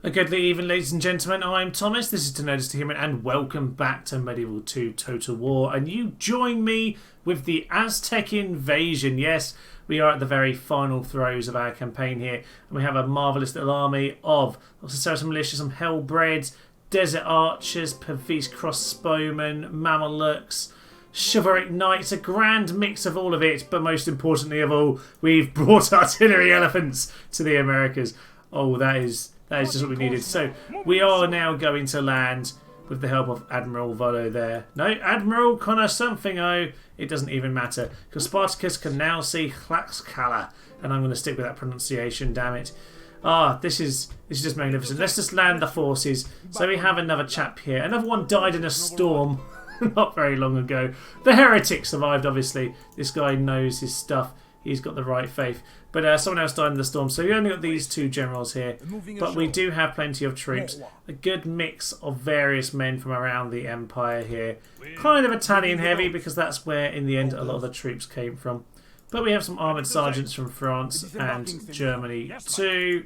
A good evening, ladies and gentlemen. I'm Thomas. This is Tenochtitlan Human, and welcome back to Medieval 2 Total War. And you join me with the Aztec invasion. Yes, we are at the very final throes of our campaign here, and we have a marvellous little army of some militia, some hellbreds, desert archers, Pavis crossbowmen, Mamelukes, chivalric knights, a grand mix of all of it. But most importantly of all, we've brought artillery elephants to the Americas. Oh, that is just what we needed. So we are now going to land with the help of Admiral Volo there. No, Admiral Connor something. Oh, it doesn't even matter because Spartacus can now see Tlaxcala, and I'm going to stick with that pronunciation. Damn it! This is just magnificent. Let's just land the forces. So we have another chap here. Another one died in a storm not very long ago. The heretic survived. Obviously, this guy knows his stuff. He's got the right faith. But someone else died in the storm. So we only got these two generals here. But we do have plenty of troops. A good mix of various men from around the empire here. Kind of Italian heavy because that's where in the end a lot of the troops came from. But we have some armoured sergeants from France and Germany too.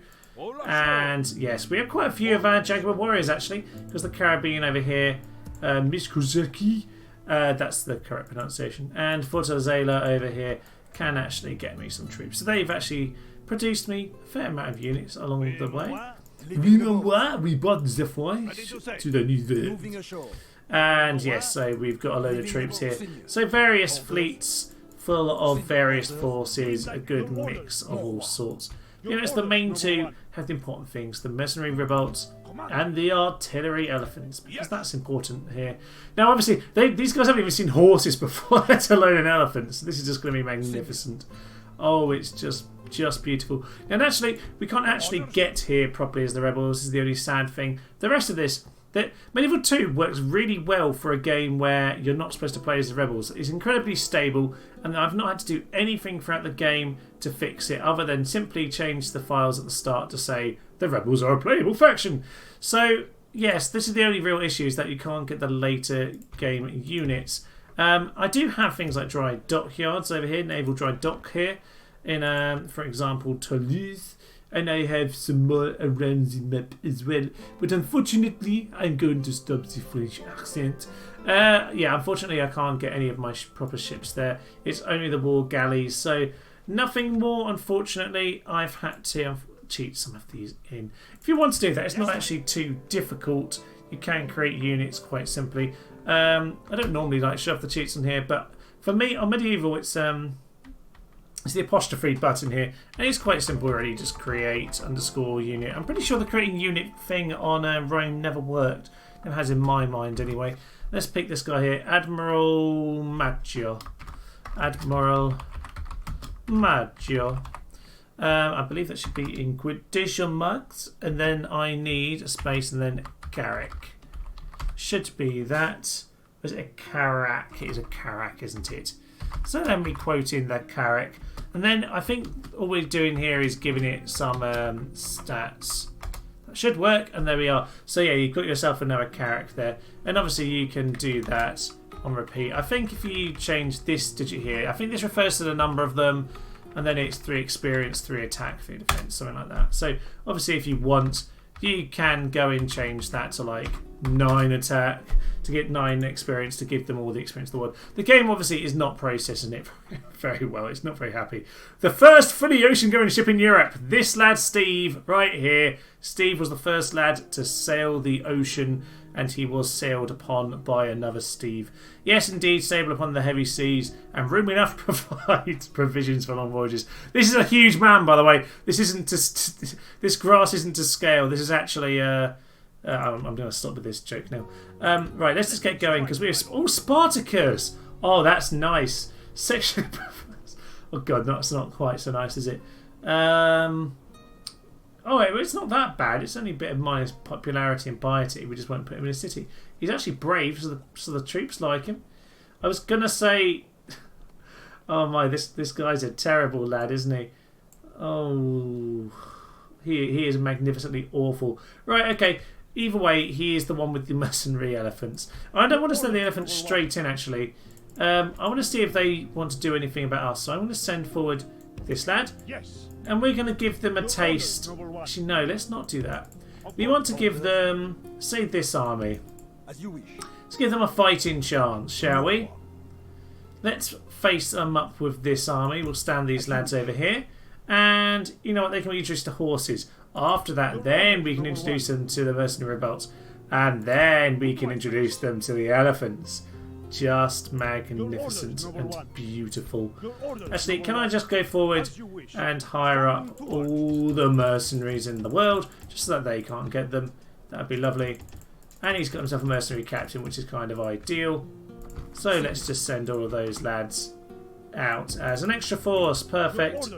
And yes, we have quite a few of our Jaguar warriors actually. Because the Caribbean over here, Miskozaki, that's the correct pronunciation. And Fortaleza over here can actually get me some troops. So they've actually produced me a fair amount of units along the way. We bought the flight to the new. And yes, so we've got a load of troops here. So various fleets full of various forces, a good mix of all sorts. You know, it's the main two have the important things: the mercenary revolts and the artillery elephants, because that's important here. Now, obviously, these guys haven't even seen horses before, let alone an elephant. So this is just going to be magnificent. Oh, it's just beautiful. And actually, we can't actually get here properly as the rebels. This is the only sad thing. The rest of this, Medieval 2 works really well for a game where you're not supposed to play as the rebels. It's incredibly stable, and I've not had to do anything throughout the game to fix it other than simply change the files at the start to say the rebels are a playable faction. So yes, this is the only real issue, is that you can't get the later game units. I do have things like dry dockyards over here, naval dry dock here in for example Toulouse. And I have some more around the map as well. But unfortunately, I'm going to stop the French accent. Yeah, unfortunately, I can't get any of my proper ships there. It's only the war galleys. So nothing more, unfortunately. I've had to cheat some of these in. If you want to do that, it's not actually too difficult. You can create units quite simply. I don't normally like shove the cheats on here, but for me, on Medieval, it's the apostrophe button here, and it's quite simple already. Just create _ unit. I'm pretty sure the creating unit thing on Rome never worked. It has in my mind anyway. Let's pick this guy here, Admiral Maggio. Admiral Maggio. I believe that should be in quotation marks, and then I need a space and then Carrack. Should be that. Was it a Carrack? It is a Carrack, isn't it? So then we quote in the Carrack. And then I think all we're doing here is giving it some stats. That should work, and there we are. So yeah, you've got yourself another Carrack there. And obviously you can do that on repeat. I think if you change this digit here, I think this refers to the number of them, and then it's 3 experience, 3 attack, 3 defense, something like that. So obviously if you want, you can go and change that to like 9 attack to get 9 experience, to give them all the experience in the world. The game obviously is not processing it very well. It's not very happy. The first fully ocean-going ship in Europe. This lad Steve right here. Steve was the first lad to sail the ocean, and he was sailed upon by another Steve. Yes, indeed, stable upon the heavy seas, and room enough to provide provisions for long voyages. This is a huge man, by the way. This isn't this grass isn't to scale. This is actually I'm going to stop with this joke now. Right, let's just get going because we're Spartacus. Oh, that's nice. Sexually. Oh god, that's not quite so nice, is it? Oh, it's not that bad. It's only a bit of minus popularity and piety. We just won't put him in a city. He's actually brave, so the troops like him. I was gonna say, oh my, this guy's a terrible lad, isn't he? Oh, he is magnificently awful. Right, okay. Either way, he is the one with the mercenary elephants. I don't want to send the elephants straight in, actually. I want to see if they want to do anything about us. So I'm going to send forward this lad. Yes. And we're going to give them a taste. Actually, no, let's not do that. We want to give them, say, this army. As you wish. Let's give them a fighting chance, shall we? Let's face them up with this army. We'll stand these lads over here. And you know what? They can be introduced to horses. After that, then we can introduce them to the mercenary revolts. And then we can introduce them to the elephants. Just magnificent and beautiful. Actually, can I just go forward and hire up all the mercenaries in the world, just so that they can't get them? That'd be lovely. And he's got himself a mercenary captain, which is kind of ideal. So let's just send all of those lads out as an extra force. Perfect.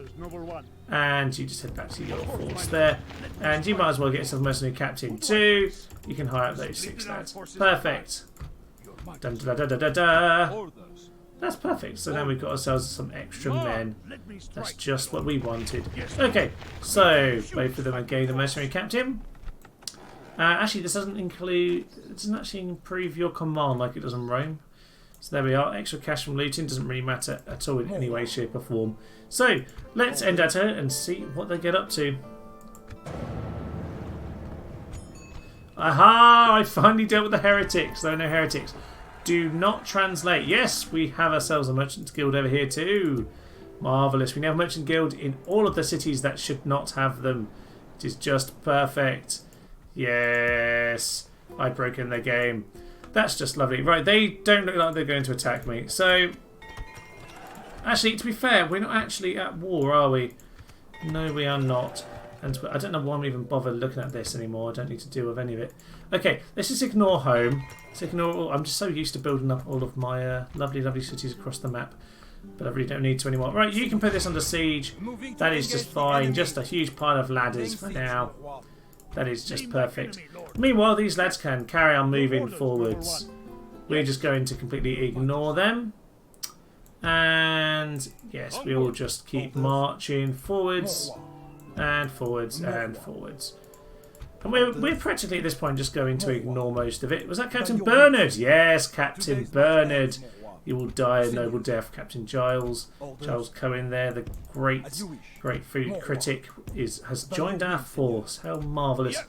And you just head back to your force there. And you might as well get yourself a mercenary captain too. You can hire up those 6 lads. Perfect. Dun, da, da, da, da, da. That's perfect. So now we've got ourselves some extra men. That's just what we wanted. Okay, so both of them are gained a mercenary captain. Actually, this doesn't include. It doesn't actually improve your command like it does in Rome. So there we are. Extra cash from looting doesn't really matter at all in any way, shape, or form. So let's end at her and see what they get up to. Aha! I finally dealt with the heretics. There are no heretics. Do not translate. Yes, we have ourselves a merchant guild over here too. Marvellous. We now have a merchant guild in all of the cities that should not have them. It is just perfect. Yes. I've broken the game. That's just lovely. Right, they don't look like they're going to attack me. So, actually, to be fair, we're not actually at war, are we? No, we are not. And I don't know why I'm even bothered looking at this anymore. I don't need to deal with any of it. Okay, let's just ignore home. Let's ignore. I'm just so used to building up all of my lovely, lovely cities across the map. But I really don't need to anymore. Right, you can put this under siege. That is just fine. Just a huge pile of ladders for now. That is just perfect. Meanwhile, these lads can carry on moving forwards. We're just going to completely ignore them. And yes, we all just keep marching forwards. And forwards and forwards. And we're practically at this point just going to ignore most of it. Was that Captain Bernard? Yes, Captain Bernard. You will die a noble death. Captain Giles. Giles Cohen there, the great food critic, has joined our force. How marvellous.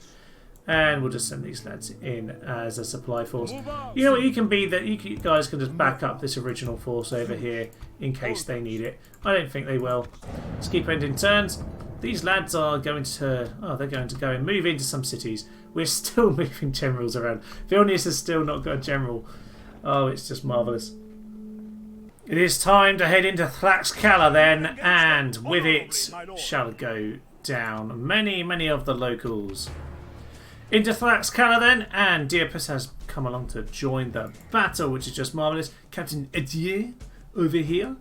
And we'll just send these lads in as a supply force. You know what, you can be that you guys can just back up this original force over here in case they need it. I don't think they will. Let's keep ending turns. These lads are going to... Oh, they're going to go and move into some cities. We're still moving generals around. Vilnius has still not got a general. Oh, it's just marvellous. It is time to head into Tlaxcala then, and with it shall go down many, many of the locals. Into Tlaxcala then, and Diapus has come along to join the battle, which is just marvellous. Captain Edier over here.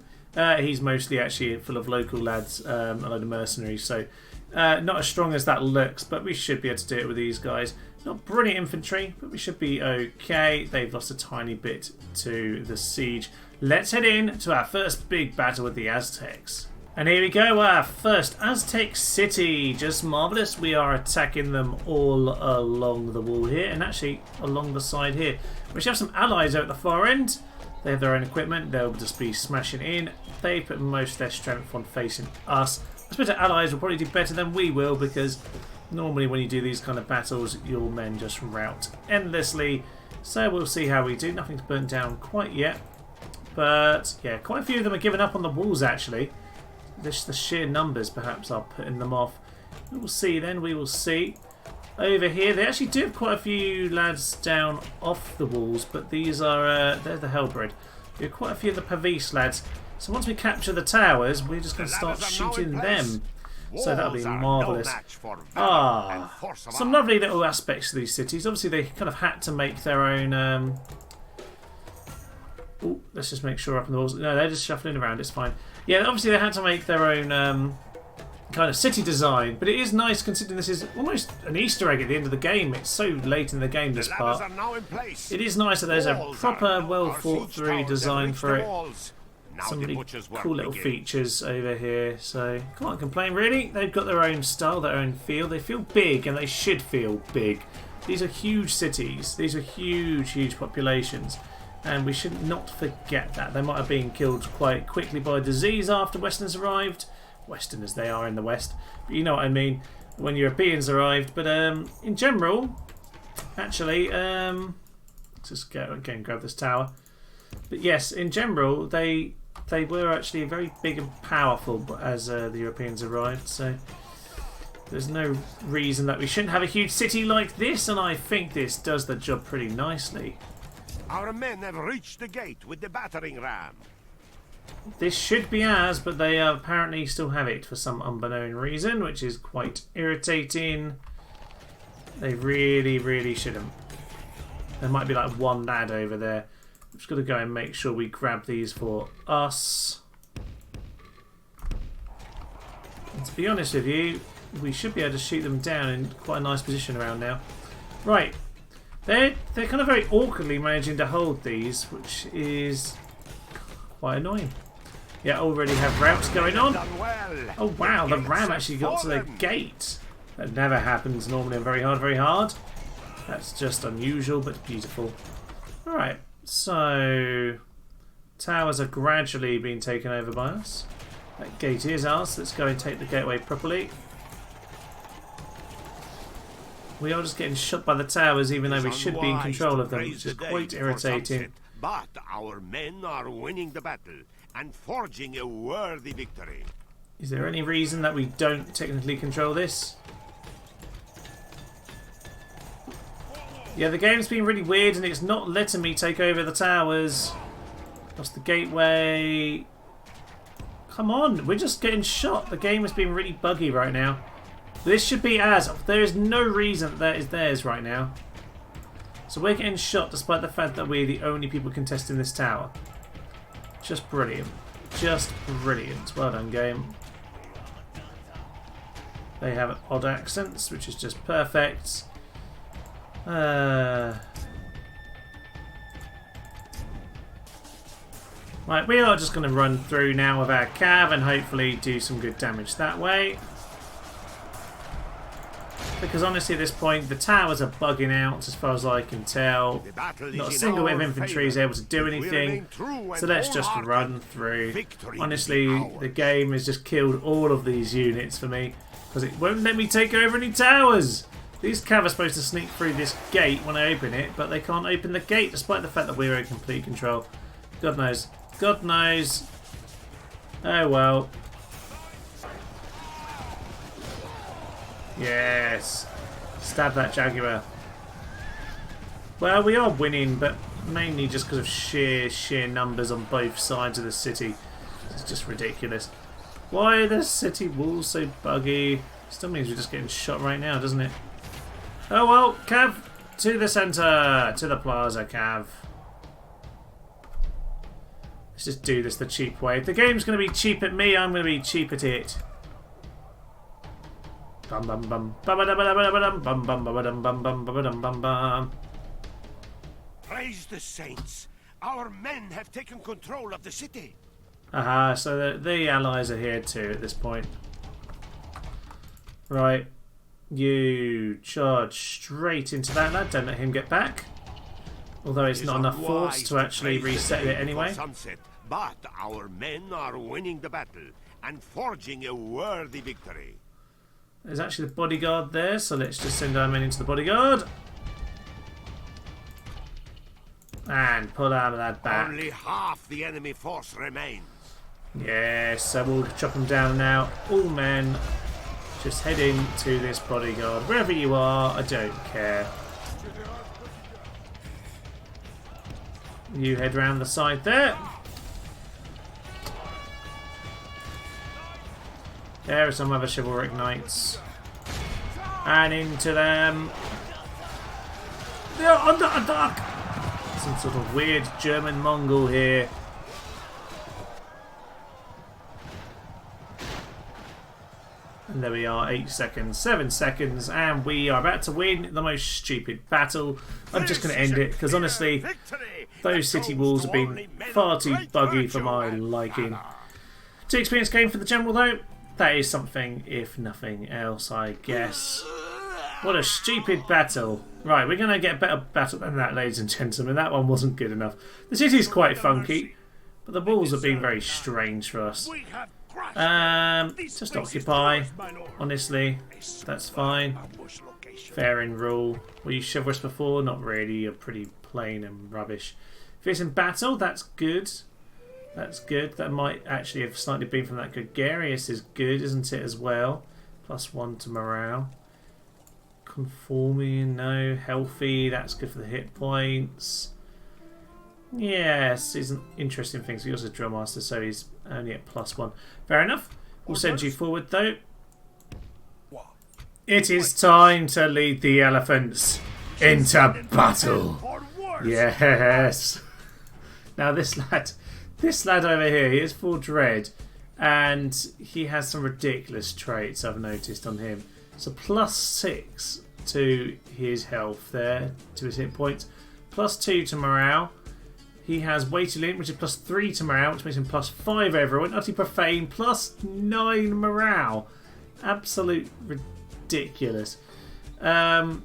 He's mostly actually full of local lads, a load of mercenaries, so not as strong as that looks, but we should be able to do it with these guys. Not brilliant infantry, but we should be okay. They've lost a tiny bit to the siege. Let's head in to our first big battle with the Aztecs. And here we go, our first Aztec city. Just marvellous. We are attacking them all along the wall here, and actually along the side here. We should have some allies out at the far end. They have their own equipment. They'll just be smashing in. They put most of their strength on facing us. I suppose our allies will probably do better than we will, because normally when you do these kind of battles, your men just rout endlessly. So we'll see how we do. Nothing's burnt down quite yet. But yeah, quite a few of them are giving up on the walls actually. Just the sheer numbers perhaps are putting them off. We will see then, we will see. Over here, they actually do have quite a few lads down off the walls, but these are, they're the Hellbred. We have quite a few of the Pavis lads. So once we capture the towers, we're just going to start shooting them. So that'll be marvellous. Some lovely little aspects to these cities. Obviously they kind of had to make their own... Oh, let's just make sure up on the walls. No, they're just shuffling around, it's fine. Yeah, obviously they had to make their own kind of city design, but it is nice considering this is almost an Easter egg at the end of the game. It's so late in the game, this part. It is nice that there's a proper, well thought through design for it. Some really cool little features over here, so can't complain really. They've got their own style, their own feel. They feel big, and they should feel big. These are huge cities. These are huge, huge populations. And we should not forget that. They might have been killed quite quickly by disease after Westerners arrived. Westerners, they are in the West. But you know what I mean. when Europeans arrived. But in general, actually, let's just go again, grab this tower. But yes, in general, they were actually very big and powerful as the Europeans arrived. So there's no reason that we shouldn't have a huge city like this, and I think this does the job pretty nicely. Our men have reached the gate with the battering ram. This should be ours, but they apparently still have it for some unbeknown reason, which is quite irritating. They really, really shouldn't. There might be like one lad over there. I'm just going to go and make sure we grab these for us. And to be honest with you, we should be able to shoot them down in quite a nice position around now. Right. They're kind of very awkwardly managing to hold these, which is quite annoying. Yeah, already have routes going on. Oh wow, the ram actually got to the gate. That never happens normally on very hard. That's just unusual but beautiful. Alright, so towers are gradually being taken over by us. That gate is ours. Let's go and take the gateway properly. We are just getting shot by the towers even though we should be in control of them, which is quite irritating. But our men are winning the battle and forging a worthy victory. Is there any reason that we don't technically control this? Yeah, the game's been really weird and it's not letting me take over the towers. That's the gateway. Come on, we're just getting shot. The game has been really buggy right now. This should be ours. There is no reason that is theirs right now. So we're getting shot despite the fact that we're the only people contesting this tower. Just brilliant. Just brilliant. Well done, game. They have odd accents, which is just perfect. Right, we are just going to run through now with our cav and hopefully do some good damage that way. Because honestly at this point the towers are bugging out as far as I can tell. Not a single bit of infantry is able to do anything. So let's just run through. Honestly, the game has just killed all of these units for me. Because it won't let me take over any towers. These cav are supposed to sneak through this gate when I open it, but they can't open the gate despite the fact that we're in complete control. God knows. God knows. Oh well. Yes. Stab that Jaguar. Well, we are winning, but mainly just because of sheer numbers on both sides of the city. It's just ridiculous. Why are the city walls so buggy? Still means we're just getting shot right now, doesn't it? Oh well, Cav, to the centre, to the plaza, Cav. Let's just do this the cheap way. If the game's going to be cheap at me, I'm going to be cheap at it. Bum bum bum bum bum bum bum bum bum bum bum bum. Praise the saints! Our men have taken control of the city. Aha, so the allies are here too at this point. Right. You charge straight into that lad. Don't let him get back. Although it's not enough force to actually reset it anyway. But our men are winning the battle and forging a worthy victory. There's actually the bodyguard there, so let's just send our men into the bodyguard. And pull our lad back. Only half the enemy force remains. Yes, so we'll chop them down now. All men, just head in to this bodyguard. Wherever you are, I don't care. You head round the side there. There are some other chivalric knights. And into them. They're under attack! Some sort of weird German Mongol here. And there we are, 8 seconds, 7 seconds, and we are about to win the most stupid battle. I'm just going to end it, because honestly, those city walls have been far too buggy for my liking. 2 experience game for the general though. That is something, if nothing else, I guess. What a stupid battle. Right, we're going to get a better battle than that, ladies and gentlemen. That one wasn't good enough. The city's quite funky, but the walls have been very strange for us. Just occupy. Honestly, that's fine. Fair in rule. Were you chivalrous before? Not really. You're pretty plain and rubbish. If it's in battle, that's good. That's good. That might actually have slightly been from that gregarious is good, isn't it, as well? +1 to morale. Conforming, no. Healthy, that's good for the hit points. Yes, he's an interesting thing. So he also drill master, so he's only at +1. Fair enough. We'll send you forward though. It is time to lead the elephants into battle. Yes. Now this lad over here, he is full dread, and he has some ridiculous traits I've noticed on him. So +6 to his health there, to his hit points, +2 to morale. He has weighty lint, which is +3 to morale, which makes him +5 everyone. Utterly profane, +9 morale. Absolute ridiculous.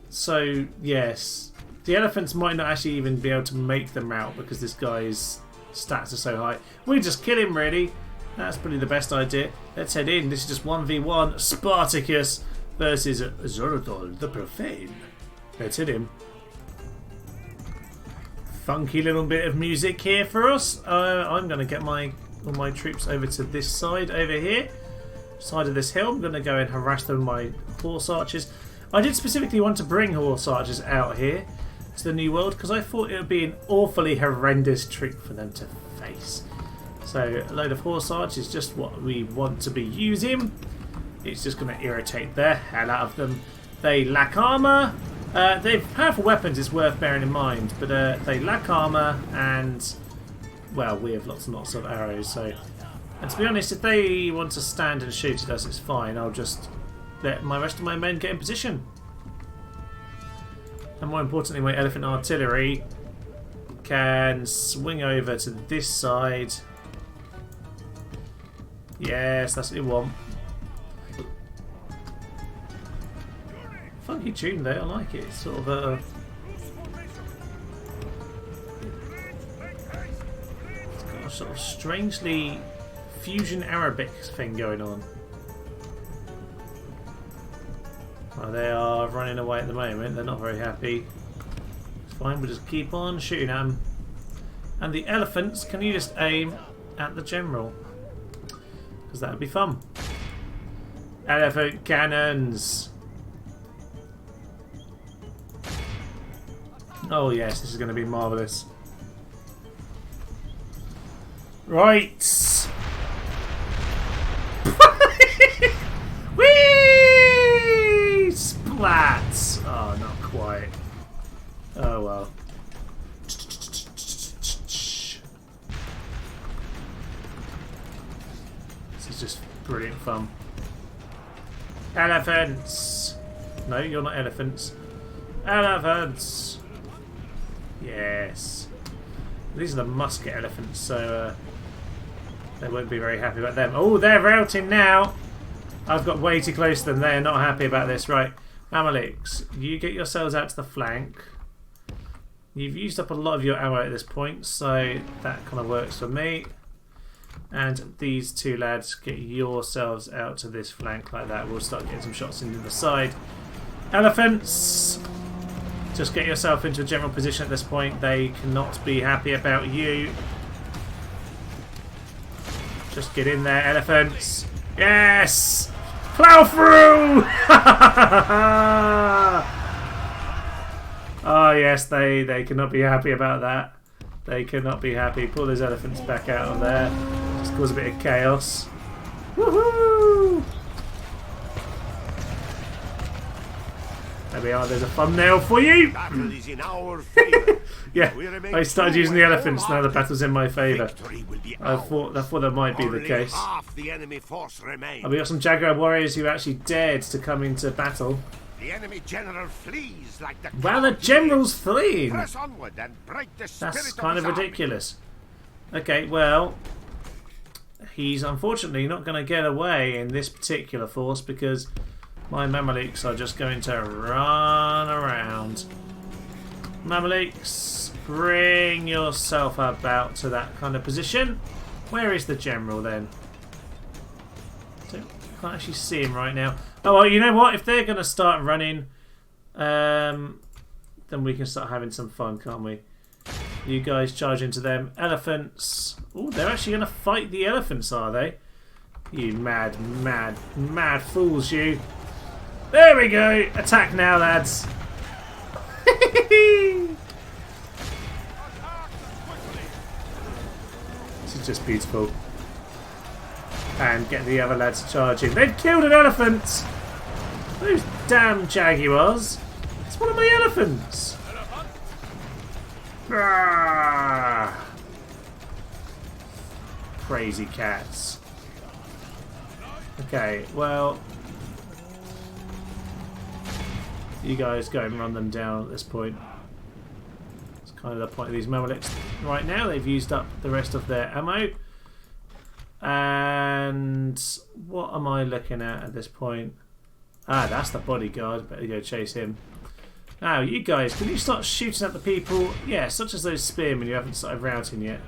So yes, the elephants might not actually even be able to make them out because this guy's stats are so high. We just kill him really. That's probably the best idea. Let's head in. This is just 1v1 Spartacus versus Zorodol the Profane. Let's hit him. Funky little bit of music here for us. I'm going to get all my troops over to this side over here. Side of this hill. I'm going to go and harass them with my horse archers. I did specifically want to bring horse archers out here to the New World because I thought it would be an awfully horrendous troop for them to face. So a load of horse archers is just what we want to be using. It's just going to irritate the hell out of them. They lack armour. They've powerful weapons, it's worth bearing in mind, but they lack armour and, well, we have lots and lots of arrows. So, and to be honest, if they want to stand and shoot at us, it's fine. I'll just let my rest of my men get in position. And more importantly, my elephant artillery can swing over to this side. Yes, that's what we want. Funky tune though, I like it. It's sort of a... It's got a sort of strangely fusion Arabic thing going on. Well, they are running away at the moment. They're not very happy. It's fine, we'll just keep on shooting at them. And the elephants, can you just aim at the general? Because that would be fun. Elephant cannons! Oh yes, this is going to be marvellous. Right! Whee! Splats! Oh, not quite. Oh well. This is just brilliant fun. Elephants! No, you're not elephants. Elephants! Yes. These are the musket elephants, so they won't be very happy about them. Oh, they're routing now! I've got way too close to them. They're not happy about this. Right, Mamluks, you get yourselves out to the flank. You've used up a lot of your ammo at this point, so that kind of works for me. And these two lads, get yourselves out to this flank like that. We'll start getting some shots into the side. Elephants! Just get yourself into a general position at this point. They cannot be happy about you. Just get in there, elephants. Yes! Plow through! Oh yes, they cannot be happy about that. They cannot be happy. Pull those elephants back out of there. Just cause a bit of chaos. Woohoo! There we are, there's a thumbnail for you! Battle is in our favor. Yeah, I started using the elephants, now the battle's in my favour. I thought that might be the case. Half the enemy force remains. We got some Jaguar warriors who actually dared to come into battle. The enemy general flees like the Wow, the general's fleeing! Press onward and break the spirit That's of kind of his army. ridiculous. Okay, well, he's unfortunately not going to get away in this particular force because my Mamluks are just going to run around. Mamluks, bring yourself about to that kind of position. Where is the general then? can't actually see him right now. Oh, well, you know what? If they're going to start running, then we can start having some fun, can't we? You guys charge into them. Elephants. Oh, they're actually going to fight the elephants, are they? You mad, mad, mad fools, you. There we go. Attack now, lads. This is just beautiful. And get the other lads charging. They've killed an elephant! Those damn jaguars. It's one of my elephants. Ah. Crazy cats. Okay, well, you guys go and run them down at this point. It's kind of the point of these Mamluks right now. They've used up the rest of their ammo. And what am I looking at this point? Ah, that's the bodyguard. Better go chase him. Now, you guys, can you start shooting at the people? Yeah, such as those spearmen you haven't started routing yet.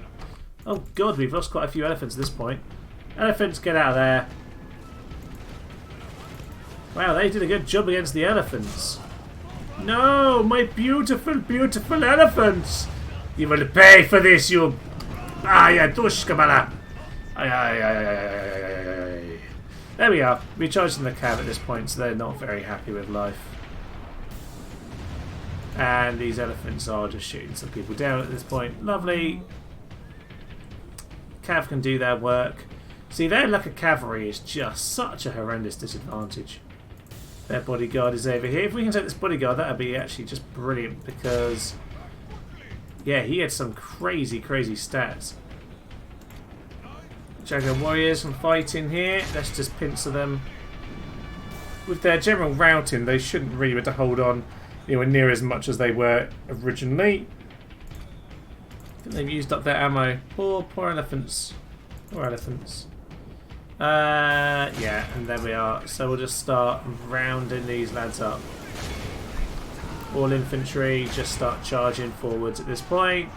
Oh god, we've lost quite a few elephants at this point. Elephants, get out of there. Wow, they did a good job against the elephants. No, my beautiful, beautiful elephants! You will pay for this, you... Ah, yeah, dushkabala! There we are. We're charging the cav at this point, so they're not very happy with life. And these elephants are just shooting some people down at this point. Lovely. Cav can do their work. See, their lack of cavalry is just such a horrendous disadvantage. Their bodyguard is over here. If we can take this bodyguard, that would be actually just brilliant because, yeah, he had some crazy, crazy stats. Jaguar warriors from fighting here. Let's just pincer them. With their general routing, they shouldn't really be able to hold on anywhere near as much as they were originally. I think they've used up their ammo. Poor elephants. Poor elephants. Yeah, and there we are. So we'll just start rounding these lads up. All infantry, just start charging forwards at this point.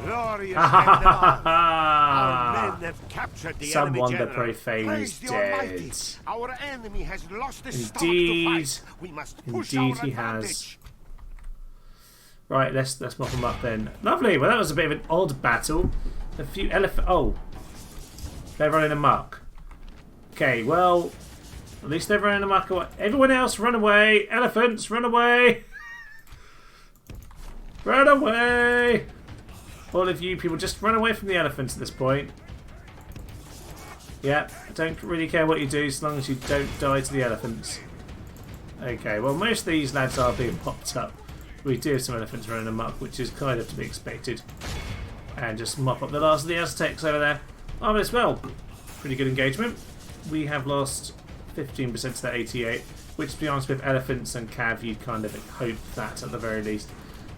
Glorious Our men have captured the Someone enemy the profane is dead. Our enemy has lost his Indeed, stomach to fight. We must push indeed our he has. advantage. Right, let's mop them up then. Lovely. Well, that was a bit of an odd battle. A few elephant. Oh, they're running amok. Okay, well, at least they're running amok. Everyone else, run away! Elephants, run away! Run away! All of you people, just run away from the elephants at this point. Yeah, don't really care what you do as long as you don't die to the elephants. Okay, well, most of these lads are being popped up. We do have some elephants running amok, which is kind of to be expected. And just mop up the last of the Aztecs over there. Oh, as well. Pretty good engagement. We have lost 15% to that 88, which, to be honest, with elephants and cav, you'd kind of hope that at the very least.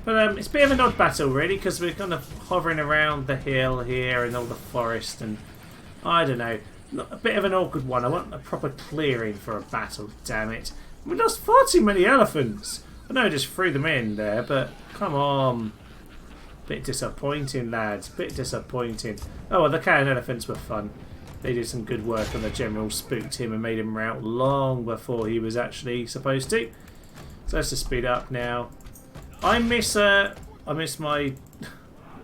But it's a bit of an odd battle, really, because we're kind of hovering around the hill here and all the forest, and I don't know. A bit of an awkward one. I want a proper clearing for a battle, damn it. We lost far too many elephants. I know I just threw them in there, but come on. Bit disappointing, lads. Bit disappointing. Oh, well, the cannon elephants were fun. They did some good work on the general, spooked him and made him rout long before he was actually supposed to. So let's just speed up now. I miss my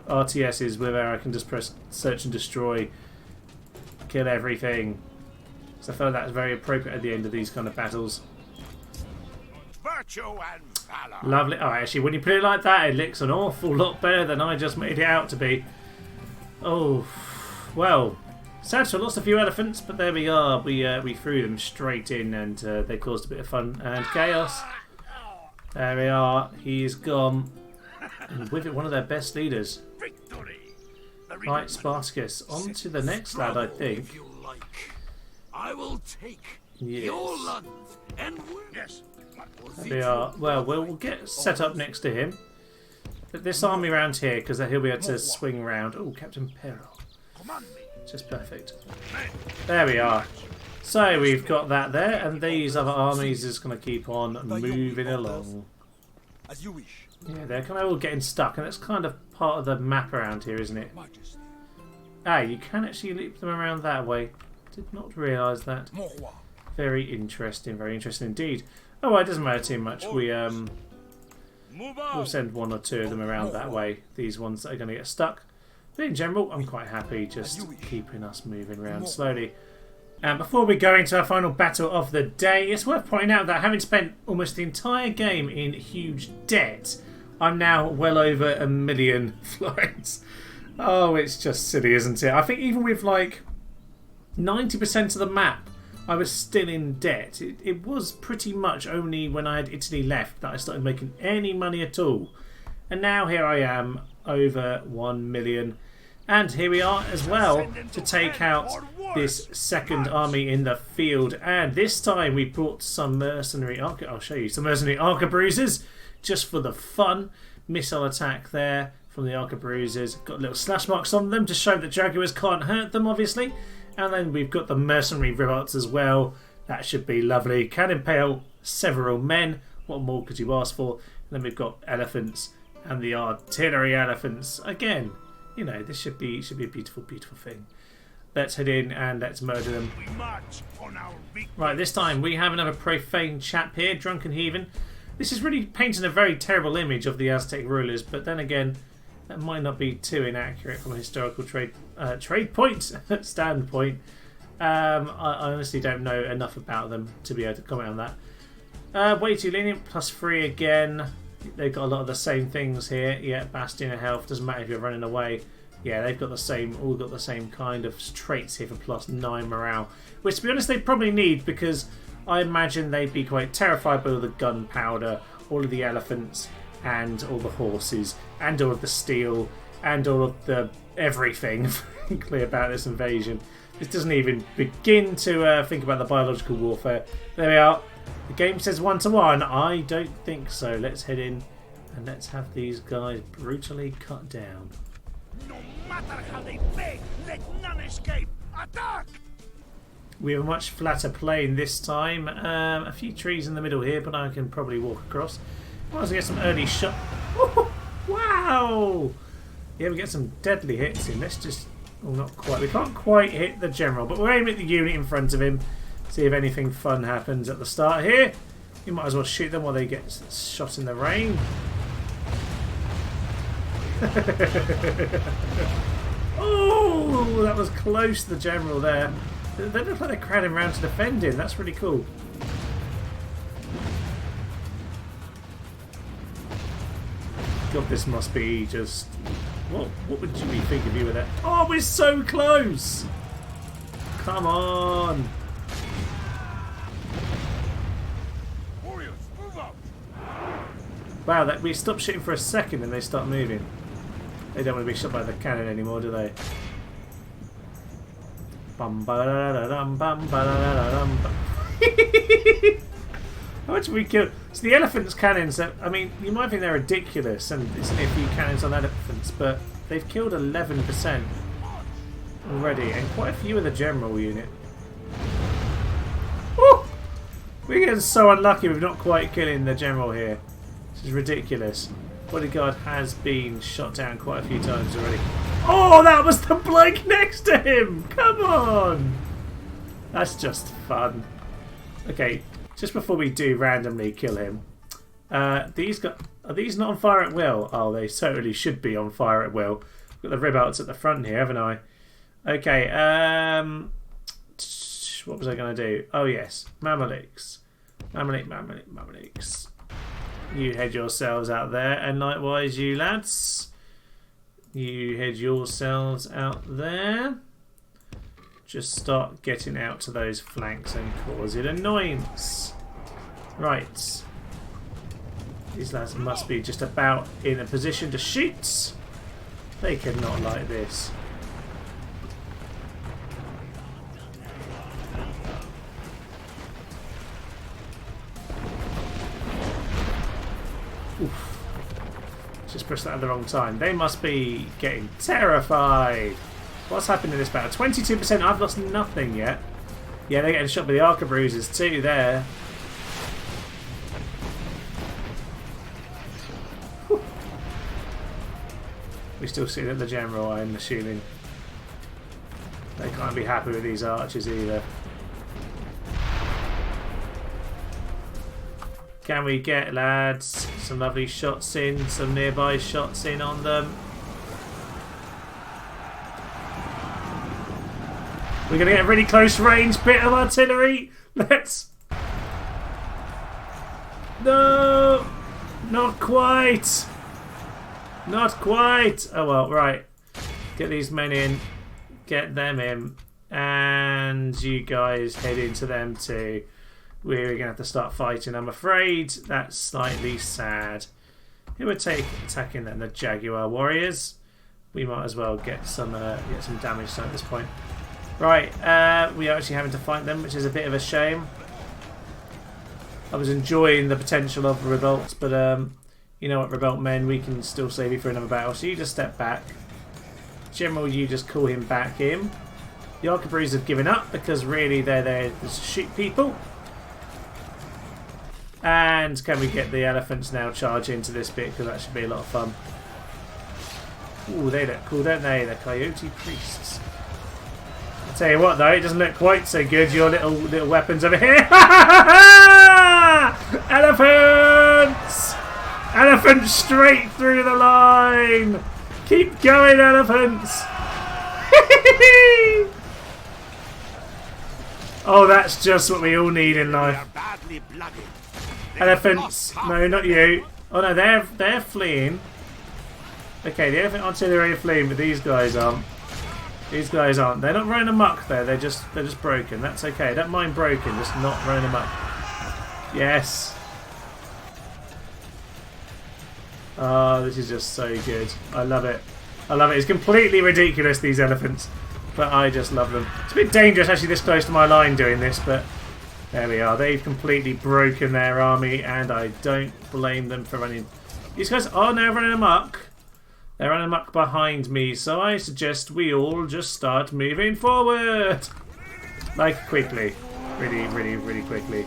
RTSs where I can just press search and destroy, kill everything. So I feel that's very appropriate at the end of these kind of battles. Virtue and valor. Lovely. Oh, actually, when you put it like that, it looks an awful lot better than I just made it out to be. Oh, well. Sad to have lost a few elephants, but there we are. We threw them straight in, and they caused a bit of fun and chaos. There we are. He's gone, and with it, one of their best leaders. Victory. Right, Spartacus. On to the next lad, I think. If you like, I will take Yes. your land and yes. There we are. Well, we'll get set up next to him. Put this army round here, because he'll be able to swing round. Oh, Captain Peril. Command me. Just perfect. There we are. So we've got that there, and these other armies is going to keep on moving along. As you wish. Yeah, they're kind of all getting stuck, and that's kind of part of the map around here, isn't it? Majesty. Ah, you can actually loop them around that way. Did not realise that. Mon roi. Very interesting indeed. Oh, well, it doesn't matter too much. We'll send one or two of them around that way. These ones that are going to get stuck. But in general, I'm quite happy just keeping us moving around slowly. And before we go into our final battle of the day, it's worth pointing out that having spent almost the entire game in huge debt, I'm now well over 1 million florins. Oh, it's just silly, isn't it? I think even with like 90% of the map, I was still in debt. It was pretty much only when I had Italy left that I started making any money at all. And now here I am, over 1 million. And here we are as well to take out this second army in the field. And this time we brought some mercenary I'll show you some mercenary arquebusiers just for the fun. Missile attack there from the arquebusiers. Got little slash marks on them to show that jaguars can't hurt them, obviously. And then we've got the mercenary rivets as well. That should be lovely. Can impale several men. What more could you ask for? And then we've got elephants and the artillery elephants. Again, you know, this should be a beautiful, beautiful thing. Let's head in and let's murder them. Right, this time we have another profane chap here, drunken heathen. This is really painting a very terrible image of the Aztec rulers, but then again, that might not be too inaccurate from a historical trade point standpoint. I honestly don't know enough about them to be able to comment on that. Way too lenient, +3 again. They've got a lot of the same things here. Yeah, Bastion of Health, doesn't matter if you're running away. Yeah, they've got the same, all got the same kind of traits here for +9 morale. Which, to be honest, they probably need, because I imagine they'd be quite terrified by all the gunpowder, all of the elephants, and all the horses, and all of the steel, and all of the everything, frankly, about this invasion. This doesn't even begin to think about the biological warfare. There we are. The game says 1-1. I don't think so. Let's head in and let's have these guys brutally cut down. No matter how they play, let none escape. Attack! We have a much flatter plain this time. A few trees in the middle here, but I can probably walk across. Might as well get some early shot. Oh, wow! Yeah, we get some deadly hits in. Let's just... Oh, not quite. We can't quite hit the general, but we're aiming at the unit in front of him. See if anything fun happens at the start here. You might as well shoot them while they get shot in the rain. Oh, that was close to the general there. They look like they're crowding around to defend him. That's really cool. God, this must be just... What would you think if you were there? Oh, we're so close! Come on! Warriors, move out! Wow, we stop shooting for a second and they start moving. They don't want to be shot by the cannon anymore, do they? Bum ba da da dum bum ba da da dum. How much have we killed? So the elephants' cannons, I mean, you might think they're ridiculous and it's only a few cannons on elephants, but they've killed 11% already, and quite a few of the general unit. Woo! We're getting so unlucky with not quite killing the general here. This is ridiculous. Bodyguard has been shot down quite a few times already. Oh, that was the bloke next to him! Come on! That's just fun. Okay, just before we do randomly kill him, are these not on fire at will? Oh, they certainly should be on fire at will. Got the ribouts at the front here, haven't I? Okay, what was I going to do? Oh yes, Mamluks. Mamluks. You head yourselves out there, and likewise you lads. You head yourselves out there. Just start getting out to those flanks and cause it annoyance. Right. These lads must be just about in a position to shoot. They could not like this. Oof. Just pressed that at the wrong time. They must be getting terrified. What's happened in this battle? 22%. I've lost nothing yet. Yeah, they're getting shot by the arquebusiers too there. Whew. We still see that the general, I'm assuming. They can't be happy with these archers either. Can we get, lads, some lovely shots in, some nearby shots in on them? We're going to get a really close range bit of artillery. Let's... No! Not quite! Not quite! Oh well, right. Get these men in. Get them in. And you guys head into them too. We're going to have to start fighting, I'm afraid. That's slightly sad. Who would take attacking then? The Jaguar Warriors. We might as well get some damage done at this point. Right, we are actually having to fight them, which is a bit of a shame. I was enjoying the potential of revolt, but you know what, revolt men, we can still save you for another battle. So you just step back. General, you just call him back in. The Arquebusiers have given up because really they're there to shoot people. And can we get the elephants now charge into this bit, because that should be a lot of fun. Ooh, they look cool, don't they? The coyote priests. I'll tell you what though, it doesn't look quite so good, your little weapons over here. Elephants! Elephants straight through the line! Keep going, elephants! Oh, that's just what we all need in life. Elephants. No, not you. Oh no, they're fleeing. Okay, the elephant artillery are fleeing, but these guys aren't. These guys aren't. They're not running amok though. They're just broken. That's okay. I don't mind broken, just not running amok. Yes. Oh, this is just so good. I love it. I love it. It's completely ridiculous, these elephants, but I just love them. It's a bit dangerous actually this close to my line doing this, but there we are. They've completely broken their army, and I don't blame them for running. These guys are now running amok. They're running amok behind me, so I suggest we all just start moving forward. Like, quickly. Really, really, really quickly.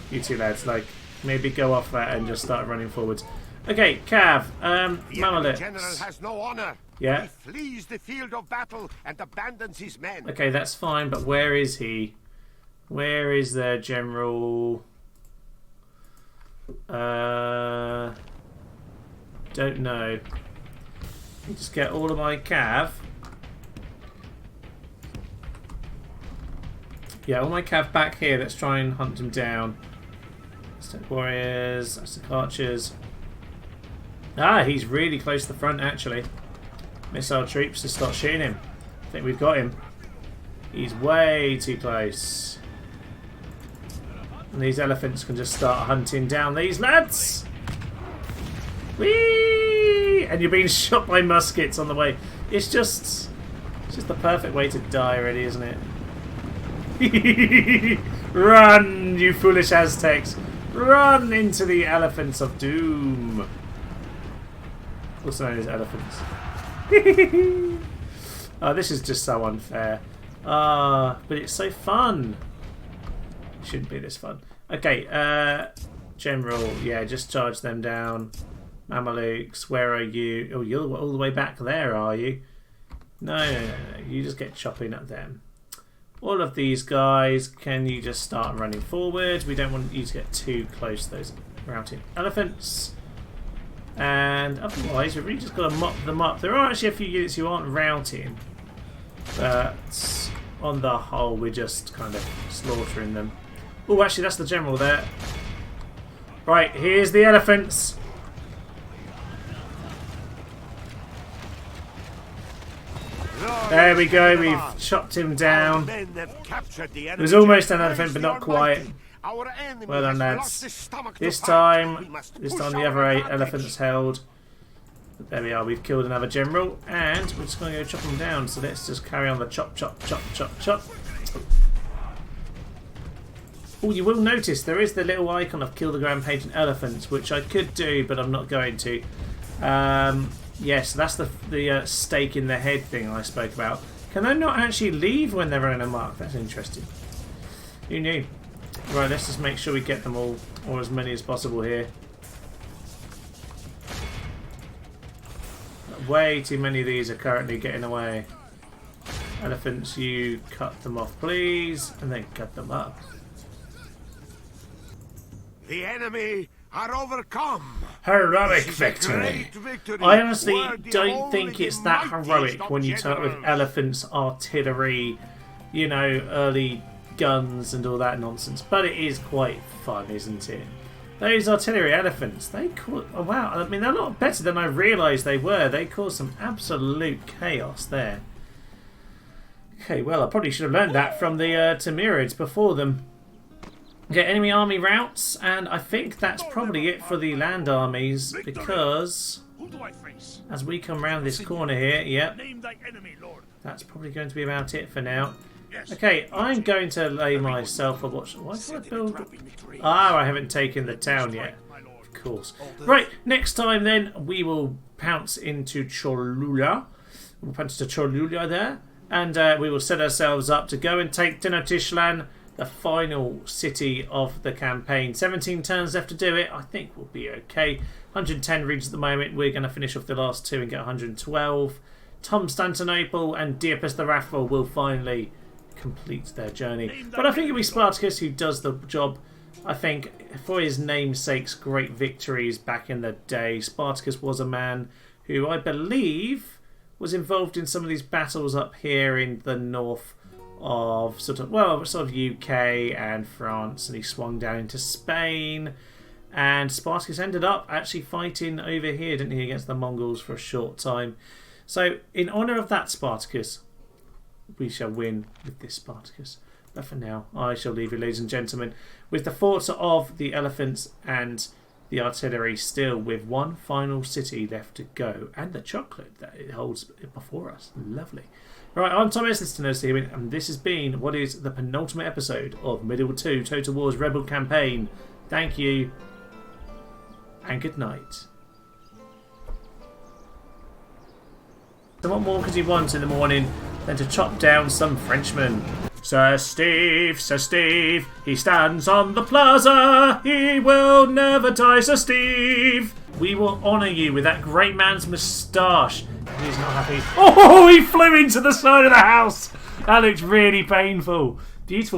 You two lads, like, maybe go off that and just start running forwards. Okay, Cav, The general has no honor. Yeah. He flees the field of battle and abandons his men. Okay, that's fine, but where is he? Where is their general? Don't know. Just get all of my cav. Yeah, all my cav back here. Let's try and hunt him down. Aztec warriors, Aztec archers. Ah, he's really close to the front actually. Missile troops to start shooting him. I think we've got him. He's way too close. And these elephants can just start hunting down these lads. Whee! And you're being shot by muskets on the way. It's just the perfect way to die, really, isn't it? Run, you foolish Aztecs! Run into the elephants of doom. Also known as elephants. Oh, this is just so unfair. But it's so fun. It shouldn't be this fun. Okay, General, yeah, just charge them down. Mamelukes, where are you? Oh, you're all the way back there, are you? No. You just get chopping at them. All of these guys, can you just start running forward? We don't want you to get too close to those routing elephants. And otherwise, we've really just got to mop them up. There are actually a few units who aren't routing, but on the whole, we're just kind of slaughtering them. Oh, actually, that's the general there. Right, here's the elephants. There we go, we've chopped him down. It was almost an elephant, but not quite. Well done, lads. This time the other 8 elephants held. But there we are, we've killed another general, and we're just going to go chop them down. So let's just carry on the chop, chop, chop, chop, chop. Oh, you will notice there is the little icon of kill the rampaging elephants, which I could do, but I'm not going to. Yes, that's the stake in the head thing I spoke about. Can they not actually leave when they're running amok? That's interesting. Who knew? Right, let's just make sure we get them all, or as many as possible here. Way too many of these are currently getting away. Elephants, you cut them off, please, and then cut them up. The enemy are overcome. Heroic This is a victory. great victory. I honestly Worthy don't only think the it's that mightiest heroic of when you start with generals. elephants, artillery, you know, early guns and all that nonsense. But it is quite fun, isn't it? Those artillery elephants, they cause... Oh, wow. I mean, they're a lot better than I realised they were. They caused some absolute chaos there. Okay, well, I probably should have learned that from the Timurids before them. Okay, enemy army routes, and I think that's probably it for the land armies, because Who do I face? as we come round this corner here, yep, Name thy enemy, Lord. that's probably going to be about it for now. Yes. Okay, I'm going to lay myself a watch. Why did I build... Trapping the tree. Ah, I haven't taken the town yet. My lord. Of course. Right, next time then, we will pounce into Cholula. We'll pounce to Cholula there, and we will set ourselves up to go and take Tenochtitlan, the final city of the campaign. 17 turns left to do it. I think we'll be okay. 110 regions at the moment. We're going to finish off the last two and get 112. Constantinople and Diapus the Wrathful will finally complete their journey. But I think it'll be Spartacus who does the job. I think for his namesake's great victories back in the day, Spartacus was a man who I believe was involved in some of these battles up here in the north of sort of UK and France, and he swung down into Spain, and Spartacus ended up actually fighting over here, didn't he, against the Mongols for a short time. So in honour of that Spartacus, we shall win with this Spartacus. But for now, I shall leave you, ladies and gentlemen, with the forts of the elephants and the artillery still with one final city left to go, and the chocolate that it holds before us. Lovely. Right, I'm Thomas, this is Tenochtitlan here, and this has been what is the penultimate episode of Medieval 2 Total War's Rebel Campaign. Thank you, and good night. So what more could you want in the morning than to chop down some Frenchmen? Sir Steve, he stands on the plaza, he will never die, Sir Steve. We will honour you with that great man's moustache. He's not happy. Oh, he flew into the side of the house. That looks really painful. Beautiful.